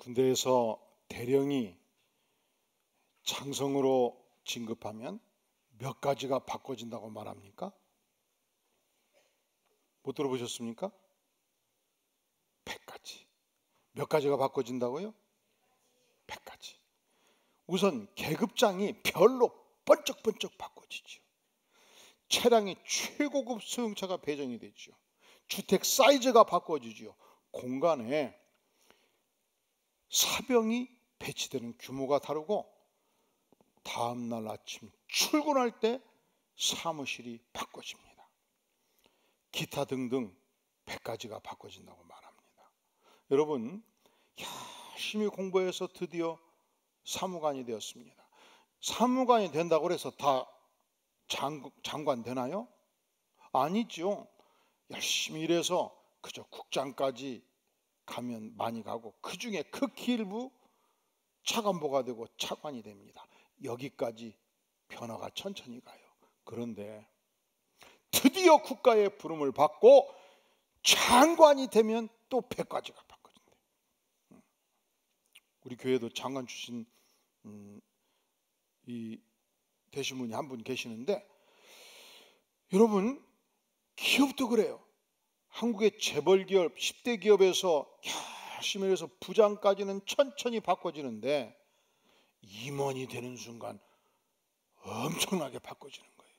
군대에서 대령이 장성으로 진급하면 몇 가지가 바꿔진다고 말합니까? 못 들어보셨습니까? 100가지. 몇 가지가 바꿔진다고요? 100가지. 우선 계급장이 별로 번쩍번쩍 바꿔지죠. 차량이 최고급 소형차가 배정이 되죠. 주택 사이즈가 바꿔지죠. 공간에 사병이 배치되는 규모가 다르고 다음날 아침 출근할 때 사무실이 바꿔집니다. 기타 등등 100가지가 바꿔진다고 말합니다. 여러분, 열심히 공부해서 드디어 사무관이 되었습니다. 사무관이 된다고 해서 다 장관 되나요? 아니죠. 열심히 일해서 그저 국장까지 가면 많이 가고, 그 중에 극히 일부 차관보가 되고 차관이 됩니다. 여기까지 변화가 천천히 가요. 그런데 드디어 국가의 부름을 받고 장관이 되면 또 100가지가 바꿔진대요. 우리 교회도 장관 출신 되신 분이 한 분 계시는데, 여러분, 기업도 그래요. 한국의 재벌기업, 10대 기업에서 열심히 해서 부장까지는 천천히 바꿔지는데 임원이 되는 순간 엄청나게 바꿔지는 거예요.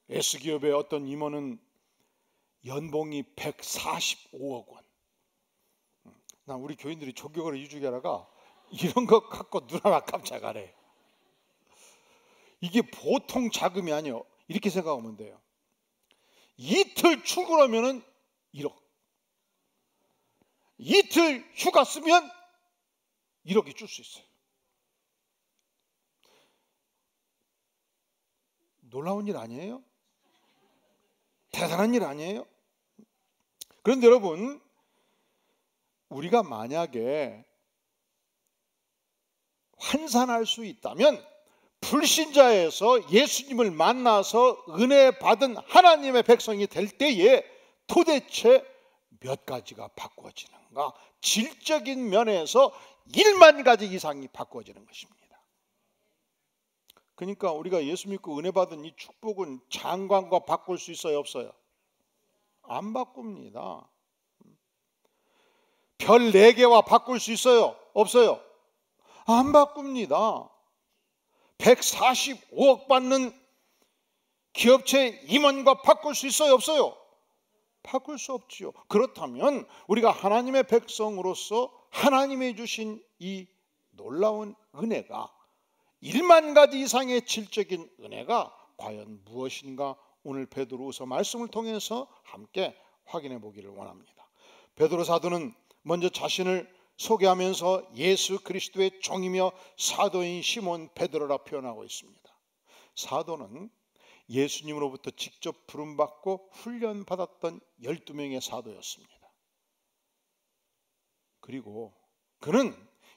S기업의 어떤 임원은 연봉이 145억 원. 난 우리 교인들이 조교를 이주하다가 이런 것 갖고 눈 하나 깜짝 안 해. 이게 보통 자금이 아니에요. 이렇게 생각하면 돼요. 이틀 출근하면 1억, 이틀 휴가 쓰면 1억이 줄 수 있어요. 놀라운 일 아니에요? 대단한 일 아니에요? 그런데 여러분, 우리가 만약에 환산할 수 있다면 불신자에서 예수님을 만나서 은혜 받은 하나님의 백성이 될 때에 도대체 몇 가지가 바꿔지는가? 질적인 면에서 1만 가지 이상이 바꿔지는 것입니다. 그러니까 우리가 예수 믿고 은혜 받은 이 축복은 장관과 바꿀 수 있어요, 없어요? 안 바꿉니다. 별 4개와 바꿀 수 있어요, 없어요? 안 바꿉니다. 145억 받는 기업체 임원과 바꿀 수 있어요, 없어요? 바꿀 수 없지요. 그렇다면 우리가 하나님의 백성으로서 하나님이 주신 이 놀라운 은혜가, 1만 가지 이상의 질적인 은혜가 과연 무엇인가, 오늘 베드로후서 말씀을 통해서 함께 확인해 보기를 원합니다. 베드로 사도는 먼저 자신을 소개하면서 예수 그리스도의 종이며 사도인 시몬 베드로라 표현하고 있습니다. 사도는 예수님으로부터 직접 부름받고 훈련받았던 12명의 사도였습니다. 그리고 그는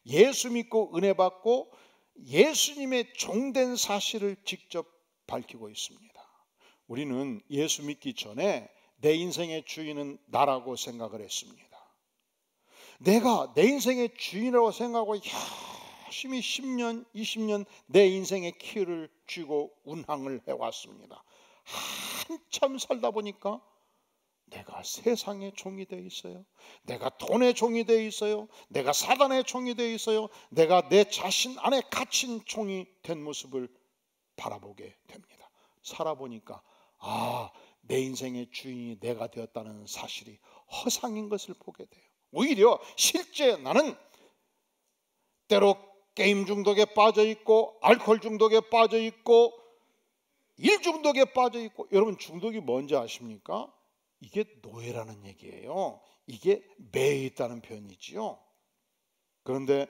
예수 믿고 은혜 받고 예수님의 종된 사실을 직접 밝히고 있습니다. 우리는 예수 믿기 전에 내 인생의 주인은 나라고 생각을 했습니다. 내가 내 인생의 주인이라고 생각하고 열심히 10년, 20년 내 인생의 키를 쥐고 운항을 해왔습니다. 한참 살다 보니까 내가 세상의 종이 되어 있어요. 내가 돈의 종이 되어 있어요. 내가 사단의 종이 되어 있어요. 내가 내 자신 안에 갇힌 종이 된 모습을 바라보게 됩니다. 살아보니까 내 인생의 주인이 내가 되었다는 사실이 허상인 것을 보게 돼요. 오히려 실제 나는 때로 게임 중독에 빠져 있고, 알코올 중독에 빠져 있고, 일 중독에 빠져 있고. 여러분, 중독이 뭔지 아십니까? 이게 노예라는 얘기예요. 이게 매여 있다는 표현이지요. 그런데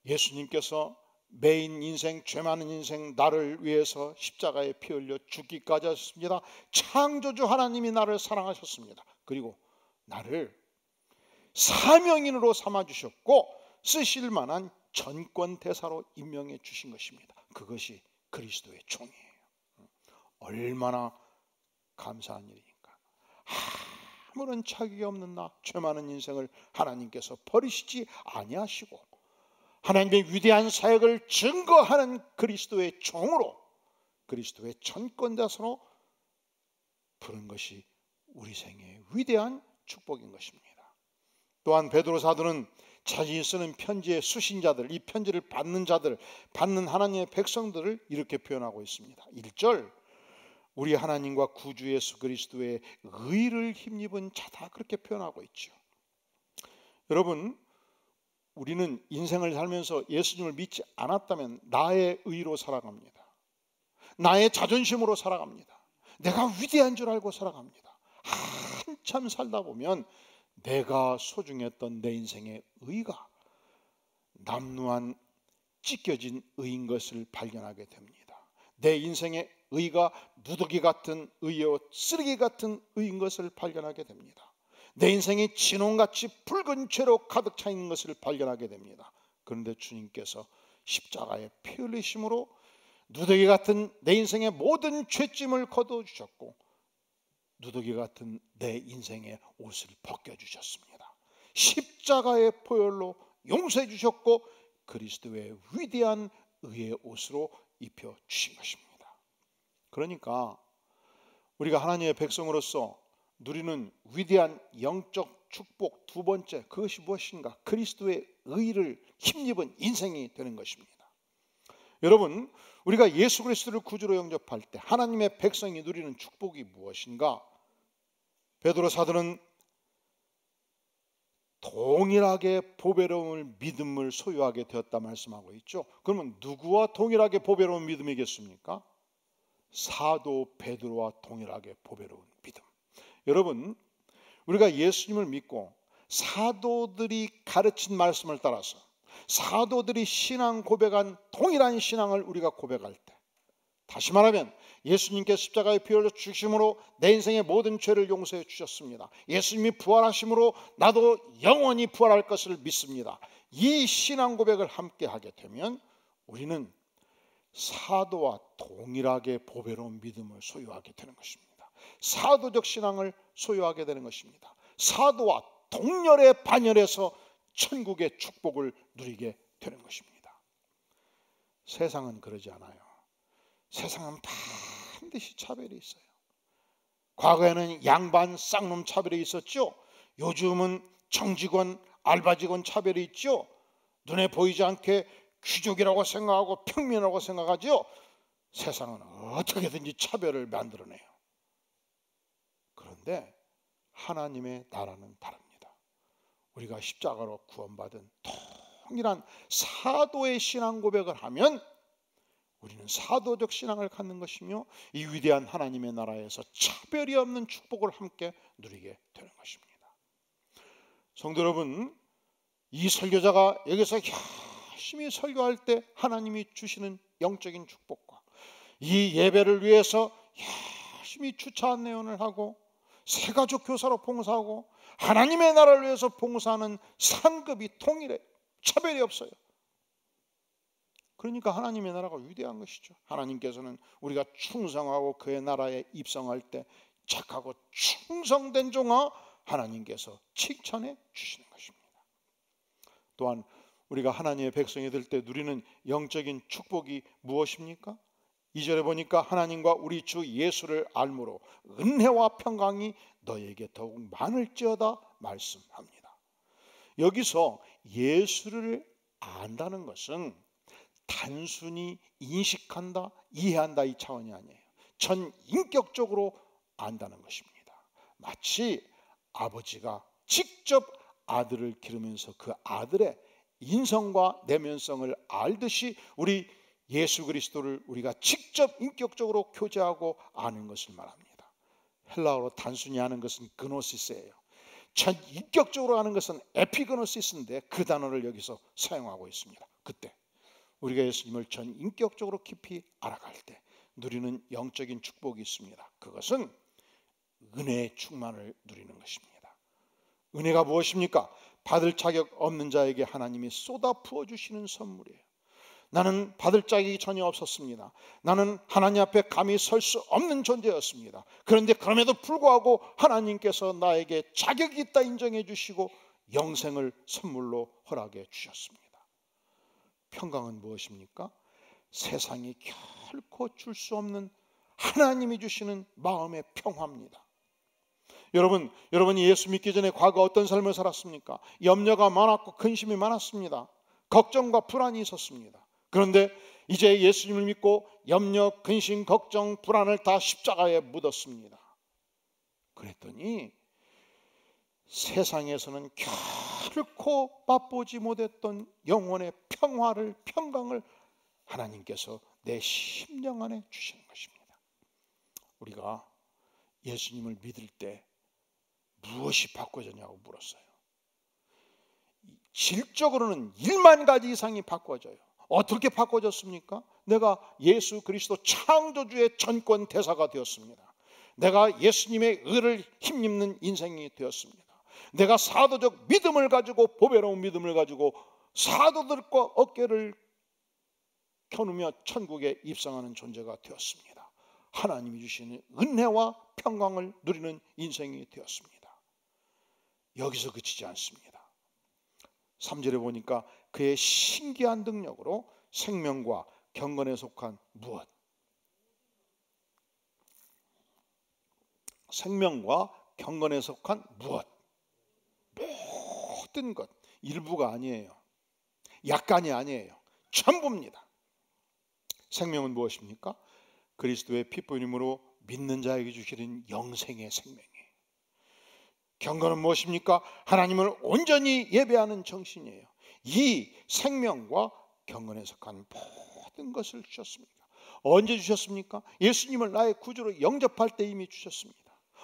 예수님께서 매인 인생, 죄 많은 인생 나를 위해서 십자가에 피 흘려 죽기까지 하셨습니다. 창조주 하나님이 나를 사랑하셨습니다. 그리고 나를 사명인으로 삼아주셨고 쓰실 만한 전권대사로 임명해 주신 것입니다. 그것이 그리스도의 종이에요. 얼마나 감사한 일입니까? 아무런 자격이 없는 나 죄 많은 인생을 하나님께서 버리시지 아니하시고 하나님의 위대한 사역을 증거하는 그리스도의 종으로, 그리스도의 전권자로 부른 것이 우리 생애의 위대한 축복인 것입니다. 또한 베드로 사도는 자신이 쓰는 편지의 수신자들, 이 편지를 받는 자들, 받는 하나님의 백성들을 이렇게 표현하고 있습니다. 1절, 우리 하나님과 구주 예수 그리스도의 의를 힘입은 자다, 그렇게 표현하고 있죠. 여러분, 우리는 인생을 살면서 예수님을 믿지 않았다면 나의 의로 살아갑니다. 나의 자존심으로 살아갑니다. 내가 위대한 줄 알고 살아갑니다. 한참 살다 보면 내가 소중했던 내 인생의 의가 남루한 찢겨진 의인 것을 발견하게 됩니다. 내 인생의 의가 누더기 같은 의요 쓰레기 같은 의인 것을 발견하게 됩니다. 내 인생이 진홍같이 붉은 죄로 가득 차 있는 것을 발견하게 됩니다. 그런데 주님께서 십자가의 피 흘리심으로 누더기 같은 내 인생의 모든 죄짐을 거둬주셨고 누더기 같은 내 인생의 옷을 벗겨주셨습니다. 십자가의 보혈로 용서해 주셨고 그리스도의 위대한 의의 옷으로 입혀주신 것입니다. 그러니까 우리가 하나님의 백성으로서 누리는 위대한 영적 축복 두 번째, 그것이 무엇인가? 그리스도의 의를 힘입은 인생이 되는 것입니다. 여러분, 우리가 예수 그리스도를 구주로 영접할 때 하나님의 백성이 누리는 축복이 무엇인가? 베드로 사도는 동일하게 보배로운 믿음을 소유하게 되었다 말씀하고 있죠. 그러면 누구와 동일하게 보배로운 믿음이겠습니까? 사도 베드로와 동일하게 보배로운 믿음. 여러분, 우리가 예수님을 믿고 사도들이 가르친 말씀을 따라서 사도들이 신앙 고백한 동일한 신앙을 우리가 고백할 때, 다시 말하면 예수님께 십자가에 피 흘려 주심으로 내 인생의 모든 죄를 용서해 주셨습니다. 예수님이 부활하심으로 나도 영원히 부활할 것을 믿습니다. 이 신앙 고백을 함께 하게 되면 우리는 사도와 동일하게 보배로운 믿음을 소유하게 되는 것입니다. 사도적 신앙을 소유하게 되는 것입니다. 사도와 동열에 반열해서 천국의 축복을 누리게 되는 것입니다. 세상은 그러지 않아요. 세상은 반드시 차별이 있어요. 과거에는 양반 쌍놈 차별이 있었죠. 요즘은 정직원 알바직원 차별이 있죠. 눈에 보이지 않게 귀족이라고 생각하고 평민이라고 생각하죠. 세상은 어떻게든지 차별을 만들어내요. 그런데 하나님의 나라는 다릅니다. 우리가 십자가로 구원받은 동일한 사도의 신앙 고백을 하면 우리는 사도적 신앙을 갖는 것이며 이 위대한 하나님의 나라에서 차별이 없는 축복을 함께 누리게 되는 것입니다. 성도 여러분, 이 설교자가 여기서 열심히 설교할 때 하나님이 주시는 영적인 축복과 이 예배를 위해서 열심히 주차 안내원을 하고 새가족 교사로 봉사하고 하나님의 나라를 위해서 봉사하는 상급이 동일해, 차별이 없어요. 그러니까 하나님의 나라가 위대한 것이죠. 하나님께서는 우리가 충성하고 그의 나라에 입성할 때 착하고 충성된 종아 하나님께서 칭찬해 주시는 것입니다. 또한 우리가 하나님의 백성이 될 때 누리는 영적인 축복이 무엇입니까? 2절에 보니까 하나님과 우리 주 예수를 알므로 은혜와 평강이 너에게 더욱 많을지어다 말씀합니다. 여기서 예수를 안다는 것은 단순히 인식한다, 이해한다 이 차원이 아니에요. 전 인격적으로 안다는 것입니다. 마치 아버지가 직접 아들을 기르면서 그 아들의 인성과 내면성을 알듯이 우리 예수 그리스도를 우리가 직접 인격적으로 교제하고 아는 것을 말합니다. 헬라어로 단순히 아는 것은 그노시스예요. 전 인격적으로 아는 것은 에피그노시스인데 그 단어를 여기서 사용하고 있습니다. 그때 우리가 예수님을 전 인격적으로 깊이 알아갈 때 누리는 영적인 축복이 있습니다. 그것은 은혜의 충만을 누리는 것입니다. 은혜가 무엇입니까? 받을 자격 없는 자에게 하나님이 쏟아 부어주시는 선물이에요. 나는 받을 자격이 전혀 없었습니다. 나는 하나님 앞에 감히 설 수 없는 존재였습니다. 그런데 그럼에도 불구하고 하나님께서 나에게 자격이 있다 인정해 주시고 영생을 선물로 허락해 주셨습니다. 평강은 무엇입니까? 세상이 결코 줄 수 없는 하나님이 주시는 마음의 평화입니다. 여러분이 예수 믿기 전에 과거 어떤 삶을 살았습니까? 염려가 많았고 근심이 많았습니다. 걱정과 불안이 있었습니다. 그런데 이제 예수님을 믿고 염려, 근심, 걱정, 불안을 다 십자가에 묻었습니다. 그랬더니 세상에서는 결코 맛보지 못했던 영혼의 평강을 하나님께서 내 심령 안에 주시는 것입니다. 우리가 예수님을 믿을 때 무엇이 바꿔졌냐고 물었어요. 질적으로는 1만 가지 이상이 바꿔져요. 어떻게 바꿔졌습니까? 내가 예수 그리스도 창조주의 전권 대사가 되었습니다. 내가 예수님의 의를 힘입는 인생이 되었습니다. 내가 사도적 믿음을 가지고, 보배로운 믿음을 가지고 사도들과 어깨를 겨누며 천국에 입성하는 존재가 되었습니다. 하나님이 주시는 은혜와 평강을 누리는 인생이 되었습니다. 여기서 그치지 않습니다. 3절에 보니까 그의 신기한 능력으로 생명과 경건에 속한 무엇? 생명과 경건에 속한 무엇? 모든 것. 일부가 아니에요. 약간이 아니에요. 전부입니다. 생명은 무엇입니까? 그리스도의 피부임으로 믿는 자에게 주시는 영생의 생명이에요. 경건은 무엇입니까? 하나님을 온전히 예배하는 정신이에요. 이 생명과 경건에 속한 모든 것을 주셨습니다. 언제 주셨습니까? 예수님을 나의 구주로 영접할 때 이미 주셨습니다.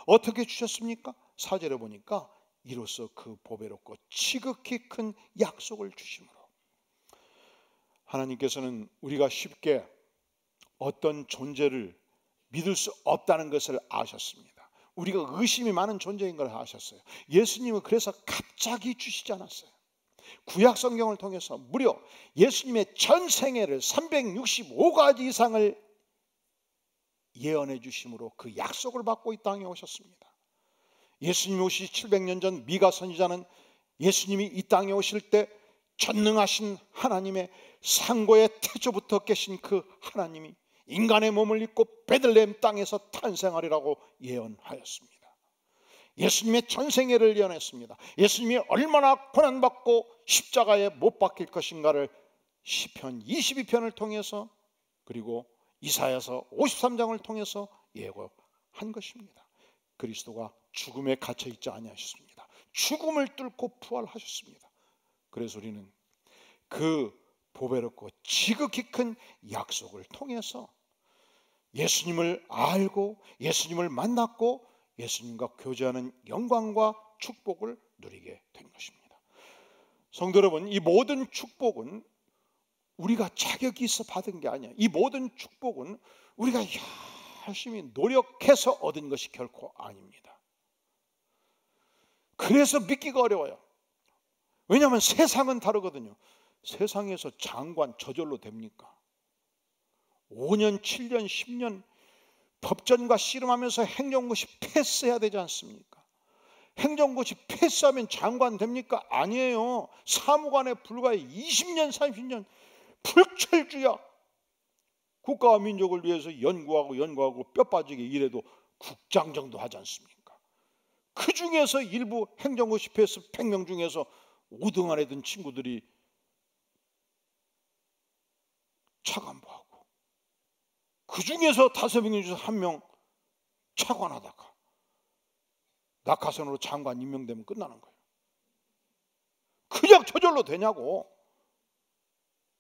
어떻게 주셨습니까? 4절에 보니까 이로써 그 보배롭고 지극히 큰 약속을 주심으로. 하나님께서는 우리가 쉽게 어떤 존재를 믿을 수 없다는 것을 아셨습니다. 우리가 의심이 많은 존재인 걸 아셨어요. 예수님은 그래서 갑자기 주시지 않았어요. 구약 성경을 통해서 무려 예수님의 전 생애를 365가지 이상을 예언해 주심으로 그 약속을 받고 이 땅에 오셨습니다. 예수님이 오시기 700년 전 미가 선지자는 예수님이 이 땅에 오실 때 전능하신 하나님의 상고의 태초부터 계신 그 하나님이 인간의 몸을 입고 베들레헴 땅에서 탄생하리라고 예언하였습니다. 예수님의 전생애를 예언했습니다. 예수님이 얼마나 고난받고 십자가에 못 박힐 것인가를 시편 22편을 통해서, 그리고 이사야서 53장을 통해서 예고한 것입니다. 그리스도가 죽음에 갇혀 있지 아니하셨습니다. 죽음을 뚫고 부활하셨습니다. 그래서 우리는 그 보배롭고 지극히 큰 약속을 통해서 예수님을 알고 예수님을 만났고 예수님과 교제하는 영광과 축복을 누리게 된 것입니다. 성도 여러분, 이 모든 축복은 우리가 자격이 있어 받은 게 아니에요. 이 모든 축복은 우리가 열심히 노력해서 얻은 것이 결코 아닙니다. 그래서 믿기가 어려워요. 왜냐하면 세상은 다르거든요. 세상에서 장관 저절로 됩니까? 5년, 7년, 10년 법전과 씨름하면서 행정고시 패스해야 되지 않습니까? 행정고시 패스하면 장관 됩니까? 아니에요. 사무관에 불과해 20년, 30년 불철주야 국가와 민족을 위해서 연구하고 뼈 빠지게 일해도 국장 정도 하지 않습니까? 그 중에서 일부 행정고시 패스 100명 중에서 5등 안에 든 친구들이 차관보하고, 그 중에서 5명 중에서 1명 차관하다가 낙하산으로 장관 임명되면 끝나는 거예요. 그냥 저절로 되냐고.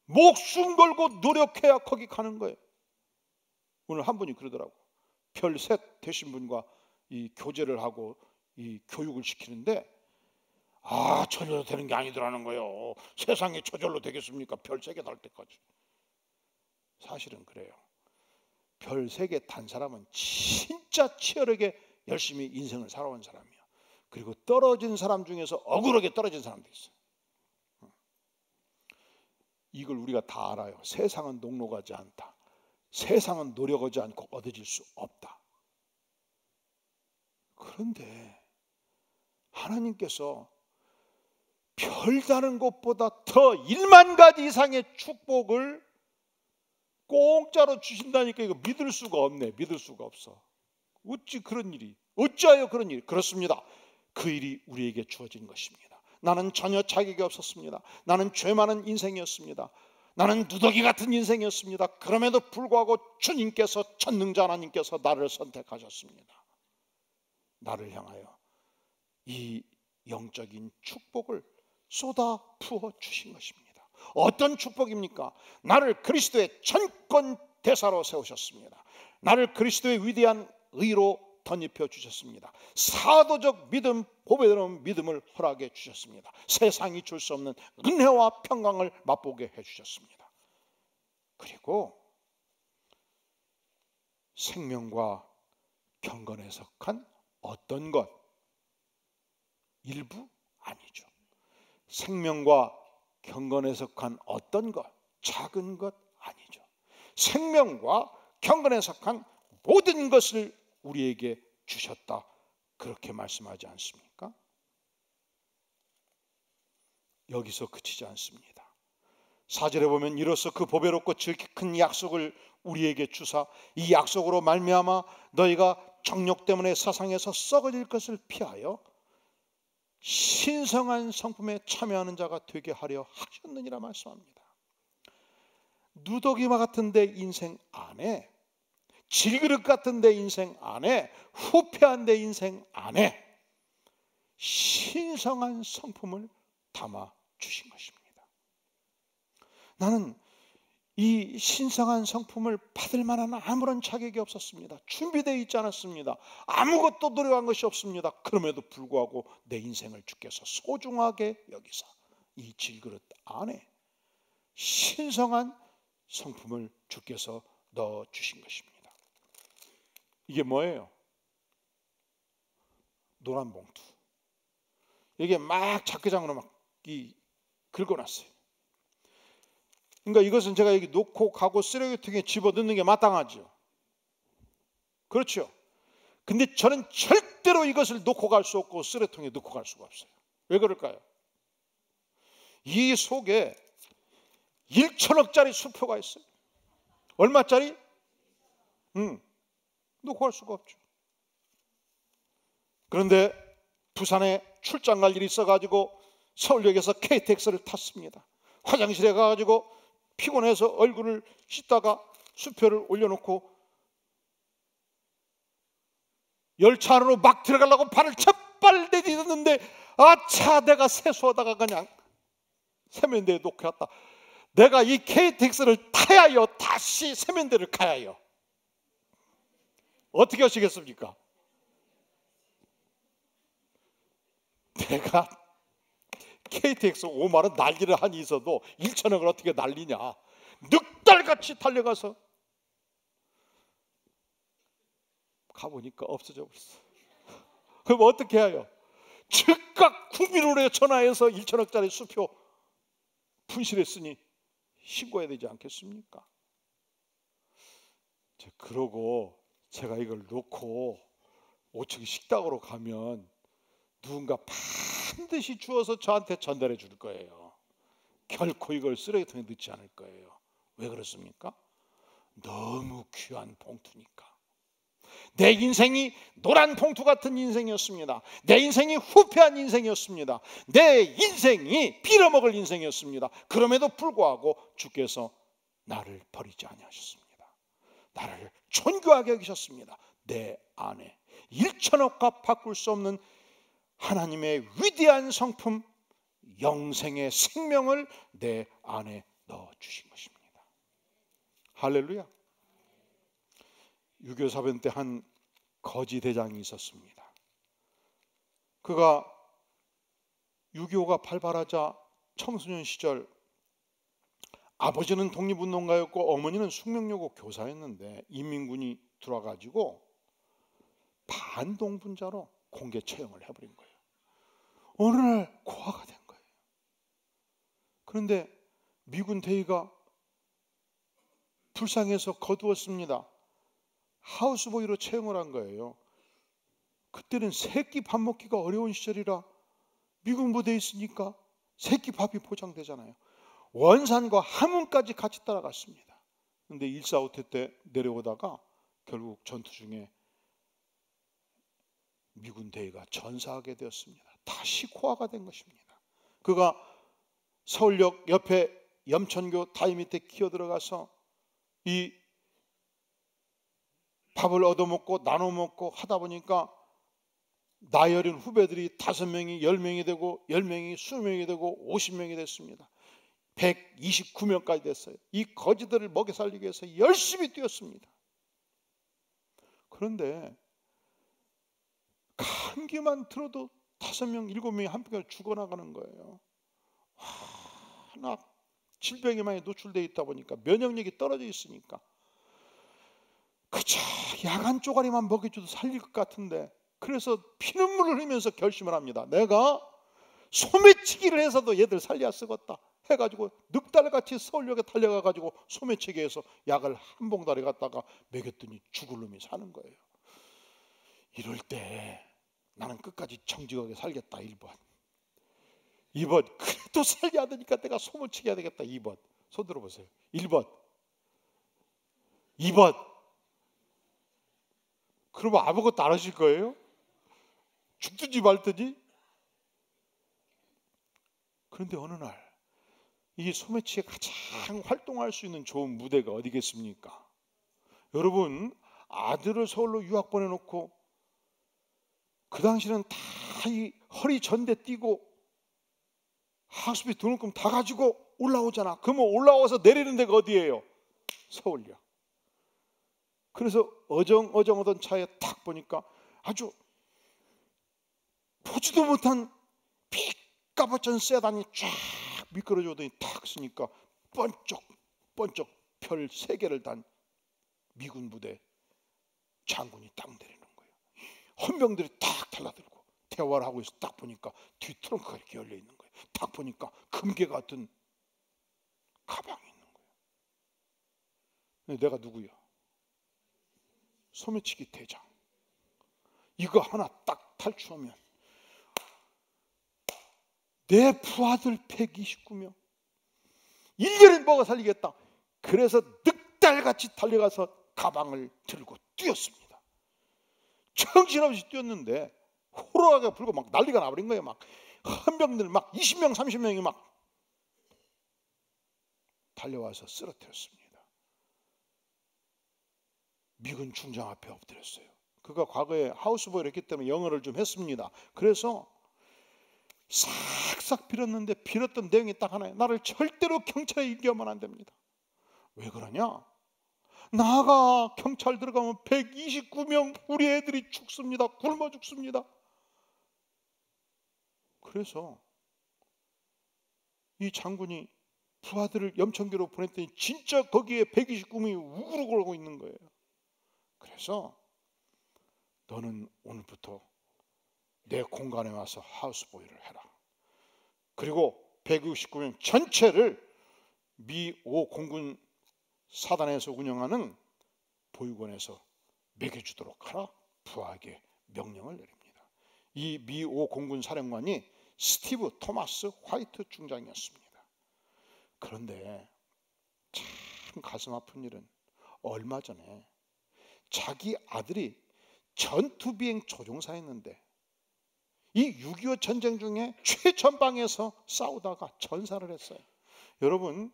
목숨 걸고 노력해야 거기 가는 거예요. 오늘 한 분이 그러더라고. 별 셋 되신 분과 이 교제를 하고 이 교육을 시키는데, 저절로 되는 게 아니더라는 거예요. 세상에 저절로 되겠습니까? 별 3개 달 때까지. 사실은 그래요. 별 3개 단 사람은 진짜 치열하게 열심히 인생을 살아온 사람이야. 그리고 떨어진 사람 중에서 억울하게 떨어진 사람도 있어요. 이걸 우리가 다 알아요. 세상은 녹록하지 않다. 세상은 노력하지 않고 얻어질 수 없다. 그런데 하나님께서 별다른 것보다 더 1만 가지 이상의 축복을 공짜로 주신다니까 이거 믿을 수가 없네. 믿을 수가 없어. 어찌하여 그런 일이? 그렇습니다. 그 일이 우리에게 주어진 것입니다. 나는 전혀 자격이 없었습니다. 나는 죄 많은 인생이었습니다. 나는 누더기 같은 인생이었습니다. 그럼에도 불구하고 주님께서, 전능자 하나님께서 나를 선택하셨습니다. 나를 향하여 이 영적인 축복을 쏟아 부어 주신 것입니다. 어떤 축복입니까? 나를 그리스도의 전권 대사로 세우셨습니다. 나를 그리스도의 위대한 의로 덧입혀 주셨습니다. 사도적 믿음, 보배로운 믿음을 허락해 주셨습니다. 세상이 줄 수 없는 은혜와 평강을 맛보게 해주셨습니다. 그리고 생명과 경건에 속한 어떤 것, 일부 아니죠. 생명과 경건에 속한 어떤 것, 작은 것 아니죠. 생명과 경건에 속한 모든 것을 우리에게 주셨다. 그렇게 말씀하지 않습니까? 여기서 그치지 않습니다. 4절에 보면 이로써 그 보배롭고 지극히 큰 약속을 우리에게 주사 이 약속으로 말미암아 너희가 정욕 때문에 세상에서 썩어질 것을 피하여 신성한 성품에 참여하는 자가 되게 하려 하셨느니라 말씀합니다. 누더기와 같은 내 인생 안에, 질그릇 같은 내 인생 안에, 후패한 내 인생 안에 신성한 성품을 담아 주신 것입니다. 나는 이 신성한 성품을 받을 만한 아무런 자격이 없었습니다. 준비되어 있지 않았습니다. 아무것도 노력한 것이 없습니다. 그럼에도 불구하고 내 인생을 주께서 소중하게 여기사 이 질그릇 안에 신성한 성품을 주께서 넣어 주신 것입니다. 이게 뭐예요? 노란 봉투. 이게 막 작게장으로 막 긁어놨어요. 그러니까 이것은 제가 여기 놓고 가고 쓰레기통에 집어넣는 게 마땅하죠. 그렇죠. 근데 저는 절대로 이것을 놓고 갈 수 없고 쓰레기통에 넣고 갈 수가 없어요. 왜 그럴까요? 이 속에 1천억짜리 수표가 있어요. 얼마짜리? 놓고 갈 수가 없죠. 그런데 부산에 출장 갈 일이 있어가지고 서울역에서 KTX를 탔습니다. 화장실에 가가지고 피곤해서 얼굴을 씻다가 수표를 올려놓고 열차 안으로 막 들어가려고 발을 첫발 내딛었는데 아차, 내가 세수하다가 그냥 세면대에 놓고 왔다. 내가 이 KTX를 타야 해요, 다시 세면대를 가야 해요. 어떻게 하시겠습니까? 내가 KTX 5만 원 난리를 하니 있어도 1천억을 어떻게 날리냐. 늑달같이 달려가서 가보니까 없어져 버렸어. 그럼 어떻게 해요? 즉각 국민은행에 전화해서 1천억짜리 수표 분실했으니 신고해야 되지 않겠습니까? 그러고 제가 이걸 놓고 5층 식당으로 가면 누군가 반드시 주어서 저한테 전달해 줄 거예요. 결코 이걸 쓰레기통에 넣지 않을 거예요. 왜 그렇습니까? 너무 귀한 봉투니까. 내 인생이 노란 봉투 같은 인생이었습니다. 내 인생이 후패한 인생이었습니다. 내 인생이 빌어먹을 인생이었습니다. 그럼에도 불구하고 주께서 나를 버리지 아니하셨습니다. 나를 존귀하게 여기셨습니다. 내 안에 1천억과 바꿀 수 없는 하나님의 위대한 성품, 영생의 생명을 내 안에 넣어주신 것입니다. 할렐루야. 유교사변 때 한 거지 대장이 있었습니다. 그가 유교가 발발하자 청소년 시절 아버지는 독립운동가였고 어머니는 숙명여고 교사였는데 인민군이 들어와가지고 반동분자로 공개 처형을 해버린 거예요. 어느 날 고아가 된 거예요. 그런데 미군 대위가 불쌍해서 거두었습니다. 하우스보이로 채용을 한 거예요. 그때는 새끼 밥 먹기가 어려운 시절이라 미군 부대에 있으니까 새끼 밥이 보장되잖아요. 원산과 함흥까지 같이 따라갔습니다. 그런데 145태 때 내려오다가 결국 전투 중에 미군 대위가 전사하게 되었습니다. 다시 고아가 된 것입니다. 그가 서울역 옆에 염천교 다리 밑에 기어 들어가서 이 밥을 얻어먹고 나눠 먹고 하다 보니까 나이 어린 후배들이 5명이 10명이 되고 10명이 20명이 되고 50명이 됐습니다. 129명까지 됐어요. 이 거지들을 먹여 살리기 위해서 열심히 뛰었습니다. 그런데 감기만 들어도 5명, 7명이 한꺼번에 죽어나가는 거예요. 하나 질병에 많이 노출되어 있다 보니까 면역력이 떨어져 있으니까 그저 야간 쪼가리만 먹여줘도 살릴 것 같은데, 그래서 피눈물을 흘리면서 결심을 합니다. 내가 소매치기를 해서도 얘들 살려야 쓰겠다 해가지고 늑달같이 서울역에 달려가가지고 소매치기해서 약을 한 봉다리 갖다가 먹였더니 죽을 놈이 사는 거예요. 이럴 때 나는 끝까지 정직하게 살겠다. 1번. 2번. 그래도 살려야 되니까 내가 소매치기 해야 되겠다. 2번. 손 들어보세요. 1번. 2번. 그러면 아무것도 안 하실 거예요? 죽든지 말든지. 그런데 어느 날 이 소매치기에 가장 활동할 수 있는 좋은 무대가 어디겠습니까? 여러분, 아들을 서울로 유학 보내놓고 그 당시는 다 이 허리 전대 띄고 학습비 등록금 다 가지고 올라오잖아. 그러면 올라와서 내리는 데가 어디예요? 서울역. 그래서 어정어정하던 차에 탁 보니까 아주 보지도 못한 삐까버쩍 세단이 쫙 미끄러져 오더니 탁 쓰니까 번쩍 별 3개를 단 미군 부대 장군이 딱 내리는 거예요. 헌병들이 딱 달라들고 대화를 하고 있어. 딱 보니까 뒤 트렁크가 이렇게 열려 있는 거예요. 딱 보니까 금괴 같은 가방이 있는 거예요. 근데 내가 누구야? 소매치기 대장. 이거 하나 딱 탈출하면 내 부하들 129명 1년에 먹어 살리겠다. 그래서 늑달같이 달려가서 가방을 들고 뛰었습니다. 정신없이 뛰었는데 호로하게 불고 막 난리가 나버린 거예요. 막 헌병들 막 20명 30명이 막 달려와서 쓰러뜨렸습니다. 미군 중장 앞에 엎드렸어요. 그가 과거에 하우스보이를 했기 때문에 영어를 좀 했습니다. 그래서 싹싹 빌었는데 빌었던 내용이 딱 하나예요. 나를 절대로 경찰에 인계하면 안 됩니다. 왜 그러냐? 나가 경찰 들어가면 129명 우리 애들이 죽습니다. 굶어 죽습니다. 그래서 이 장군이 부하들을 염천교로 보냈더니 진짜 거기에 129명이 우글우글하고 있는 거예요. 그래서 너는 오늘부터 내 공간에 와서 하우스보이를 해라. 그리고 169명 전체를 미 5 공군 사단에서 운영하는 보육원에서 먹여주도록 하라. 부하에게 명령을 내립니다. 이 미 5 공군 사령관이 스티브 토마스 화이트 중장이었습니다. 그런데 참 가슴 아픈 일은 얼마 전에 자기 아들이 전투비행 조종사였는데 이 6.25 전쟁 중에 최전방에서 싸우다가 전사를 했어요. 여러분,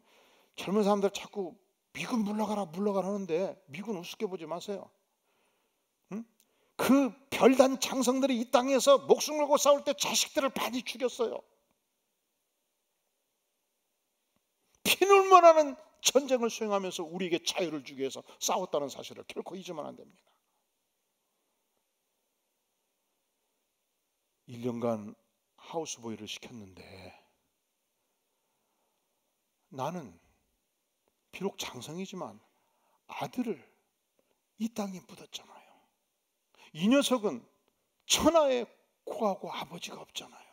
젊은 사람들 자꾸 미군 물러가라 하는데 미군 우습게 보지 마세요. 응? 그 별단 장성들이 이 땅에서 목숨 걸고 싸울 때 자식들을 많이 죽였어요. 피눈물 나는 전쟁을 수행하면서 우리에게 자유를 주기 위해서 싸웠다는 사실을 결코 잊으면 안 됩니다. 1년간 하우스보이를 시켰는데 나는 비록 장성이지만 아들을 이 땅에 묻었잖아요. 이 녀석은 천하의 고하고 아버지가 없잖아요.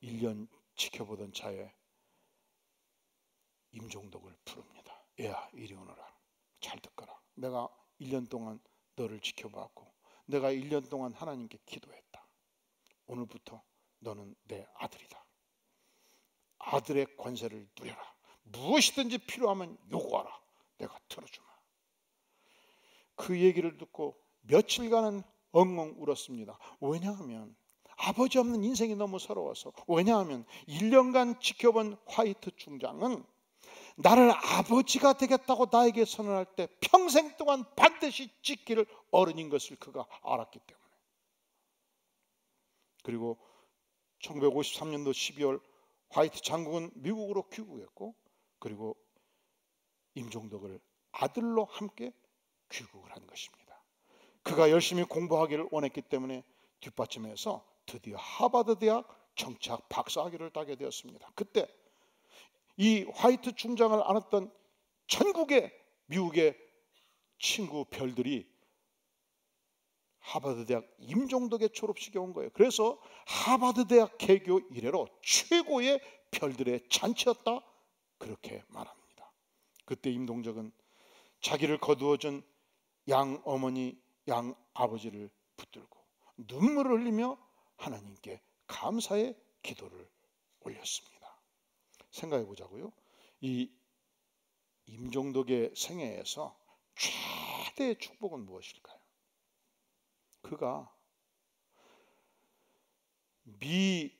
1년 지켜보던 차에 임종덕을 부릅니다. 야, 이리 오너라. 잘 듣거라. 내가 1년 동안 너를 지켜봤고 내가 1년 동안 하나님께 기도했다. 오늘부터 너는 내 아들이다. 아들의 권세를 누려라. 무엇이든지 필요하면 요구하라. 내가 들어주마. 그 얘기를 듣고 며칠간은 엉엉 울었습니다. 왜냐하면 아버지 없는 인생이 너무 서러워서. 왜냐하면 1년간 지켜본 화이트 중장은 나를 아버지가 되겠다고 나에게 선언할 때 평생 동안 반드시 지킬 어른인 것을 그가 알았기 때문에. 그리고 1953년도 12월 화이트 장군은 미국으로 귀국했고 그리고 임종덕을 아들로 함께 귀국을 한 것입니다. 그가 열심히 공부하기를 원했기 때문에 뒷받침해서 드디어 하버드 대학 정치학 박사학위를 따게 되었습니다. 그때 이 화이트 중장을 안았던 전국의 미국의 친구 별들이 하버드 대학 임종덕의 졸업식에 온 거예요. 그래서 하버드 대학 개교 이래로 최고의 별들의 잔치였다, 그렇게 말합니다. 그때 임종덕은 자기를 거두어준 양 어머니, 양 아버지를 붙들고 눈물을 흘리며 하나님께 감사의 기도를 올렸습니다. 생각해 보자고요. 이 임종덕의 생애에서 최대의 축복은 무엇일까요? 그가 미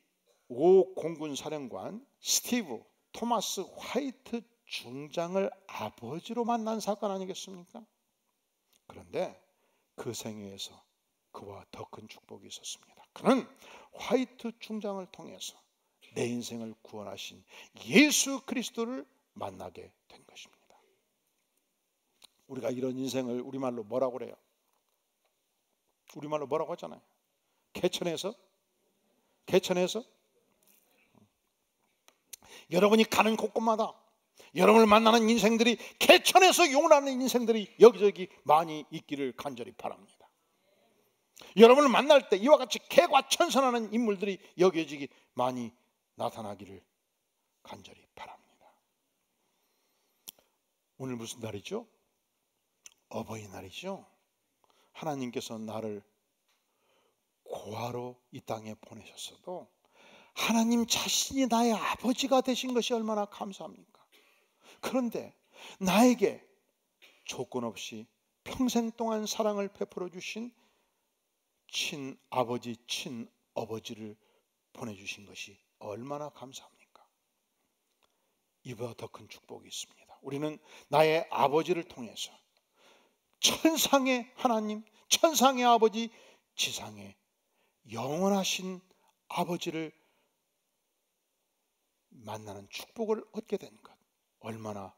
5 공군 사령관 스티브 토마스 화이트 중장을 아버지로 만난 사건 아니겠습니까? 그런데 그 생애에서 그와 더 큰 축복이 있었습니다. 그는 화이트 중장을 통해서 내 인생을 구원하신 예수 그리스도를 만나게 된 것입니다. 우리가 이런 인생을 우리말로 뭐라고 그래요? 우리말로 뭐라고 하잖아요. 개천에서 여러분이 가는 곳곳마다 여러분을 만나는 인생들이 개천에서 용나는 인생들이 여기저기 많이 있기를 간절히 바랍니다. 여러분을 만날 때 이와 같이 개과천선하는 인물들이 여기저기 많이 나타나기를 간절히 바랍니다. 오늘 무슨 날이죠? 어버이날이죠. 하나님께서 나를 고아로 이 땅에 보내셨어도 하나님 자신이 나의 아버지가 되신 것이 얼마나 감사합니까? 그런데 나에게 조건 없이 평생 동안 사랑을 베풀어 주신 친아버지, 친어버지를 보내주신 것이 얼마나 감사합니까? 이보다 더 큰 축복이 있습니다. 우리는 나의 아버지를 통해서 천상의 하나님, 천상의 아버지, 지상의 영원하신 아버지를 만나는 축복을 얻게 된 것, 얼마나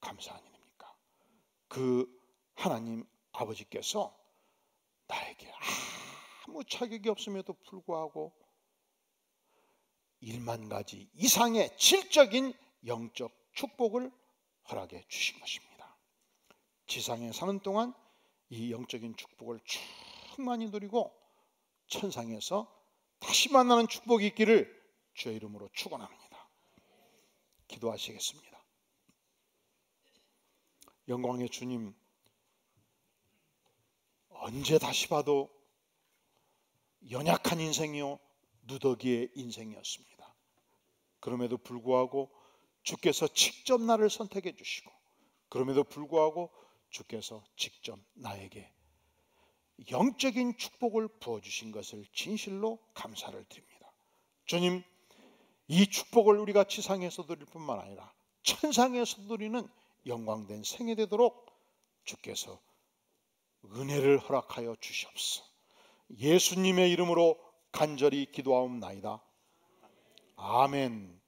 감사한 일입니까? 그 하나님 아버지께서 나에게 아무 자격이 없음에도 불구하고 1만 가지 이상의 질적인 영적 축복을 허락해 주신 것입니다. 지상에 사는 동안 이 영적인 축복을 충만히 누리고 천상에서 다시 만나는 축복이 있기를 주의 이름으로 축원합니다. 기도하시겠습니다. 영광의 주님, 언제 다시 봐도 연약한 인생이요 누더기의 인생이었습니다. 그럼에도 불구하고 주께서 직접 나를 선택해 주시고, 그럼에도 불구하고 주께서 직접 나에게 영적인 축복을 부어주신 것을 진실로 감사를 드립니다. 주님, 이 축복을 우리가 지상에서 누릴 뿐만 아니라 천상에서 누리는 영광된 생이 되도록 주께서 은혜를 허락하여 주시옵소서. 예수님의 이름으로 간절히 기도하옵나이다. 아멘.